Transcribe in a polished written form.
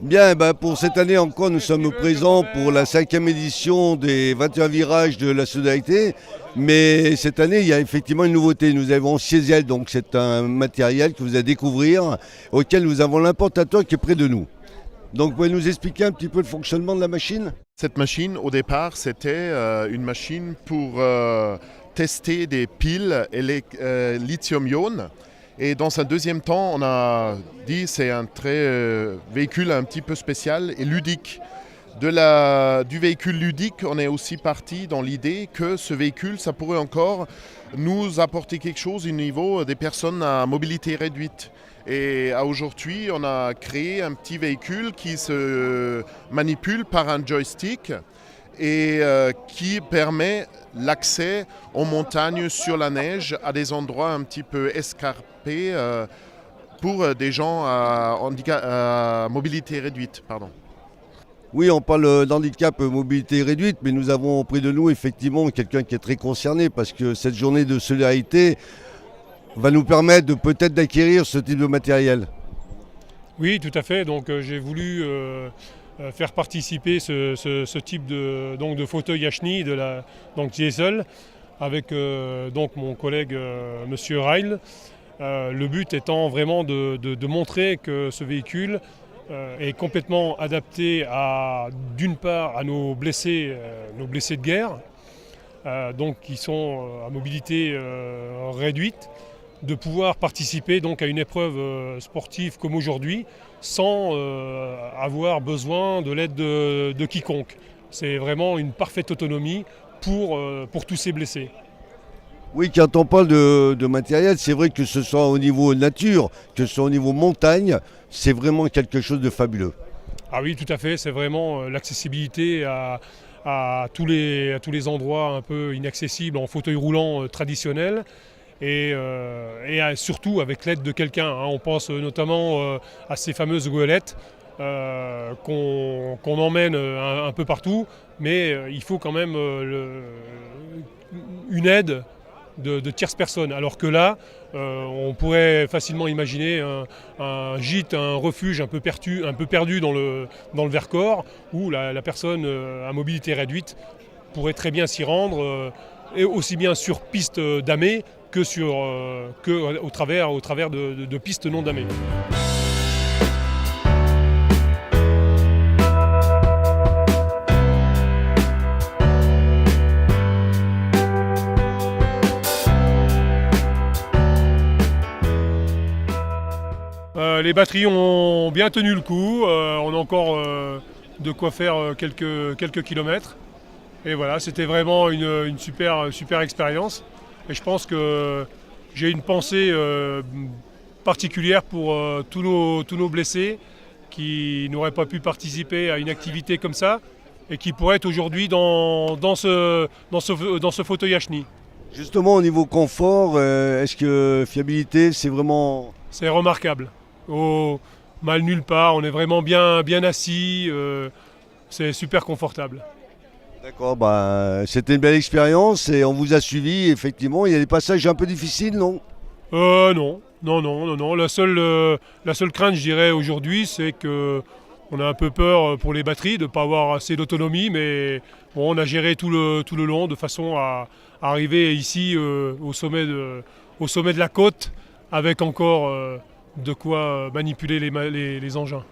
Bien, ben pour cette année encore, nous sommes présents pour la 5e édition des 21 virages de la solidarité. Mais cette année, il y a effectivement une nouveauté. Nous avons Ciesiel, donc c'est un matériel que vous allez découvrir, auquel nous avons l'importateur qui est près de nous. Donc, vous pouvez nous expliquer un petit peu le fonctionnement de la machine? Cette machine, au départ, c'était une machine pour tester des piles lithium-ion. Et dans un deuxième temps, on a dit que c'est un véhicule un petit peu spécial et ludique. Du véhicule ludique, on est aussi parti dans l'idée que ce véhicule, ça pourrait encore nous apporter quelque chose au niveau des personnes à mobilité réduite. Et aujourd'hui, on a créé un petit véhicule qui se manipule par un joystick et qui permet l'accès aux montagnes sur la neige à des endroits un petit peu escarpés pour des gens à mobilité réduite. Pardon. Oui, on parle d'handicap mobilité réduite, mais nous avons auprès de nous effectivement quelqu'un qui est très concerné parce que cette journée de solidarité va nous permettre de peut-être d'acquérir ce type de matériel. Oui, tout à fait. Donc j'ai voulu faire participer ce type de fauteuil Yashni donc Diesel avec donc mon collègue Monsieur Ryle. Le but étant vraiment de montrer que ce véhicule est complètement adapté d'une part à nos blessés de guerre, donc qui sont à mobilité réduite, de pouvoir participer donc à une épreuve sportive comme aujourd'hui sans avoir besoin de l'aide de quiconque. C'est vraiment une parfaite autonomie pour tous ces blessés. Oui, quand on parle de matériel, c'est vrai que ce soit au niveau nature, que ce soit au niveau montagne, c'est vraiment quelque chose de fabuleux. Ah oui, tout à fait, c'est vraiment l'accessibilité à tous les endroits un peu inaccessibles en fauteuil roulant traditionnel. Et surtout avec l'aide de quelqu'un. On pense notamment à ces fameuses goélettes qu'on emmène un peu partout, mais il faut quand même une aide de tierces personnes. Alors que là, on pourrait facilement imaginer un gîte, un refuge un peu perdu dans le Vercors, où la personne à mobilité réduite pourrait très bien s'y rendre, et aussi bien sur piste damée que au travers de pistes non damées. Les batteries ont bien tenu le coup, on a encore de quoi faire quelques kilomètres. Et voilà, c'était vraiment une super expérience. Et je pense que j'ai une pensée particulière pour tous nos blessés qui n'auraient pas pu participer à une activité comme ça et qui pourraient être aujourd'hui dans ce fauteuil Yashni. Justement, au niveau confort, est-ce que fiabilité, c'est vraiment... C'est remarquable. Mal nulle part, on est vraiment bien assis, c'est super confortable. D'accord, c'était une belle expérience et on vous a suivi, effectivement. Il y a des passages un peu difficiles, non? Non. La seule crainte, je dirais, aujourd'hui, c'est qu'on a un peu peur pour les batteries de ne pas avoir assez d'autonomie, mais bon, on a géré tout le long de façon à arriver ici au sommet de la côte avec encore de quoi manipuler les engins.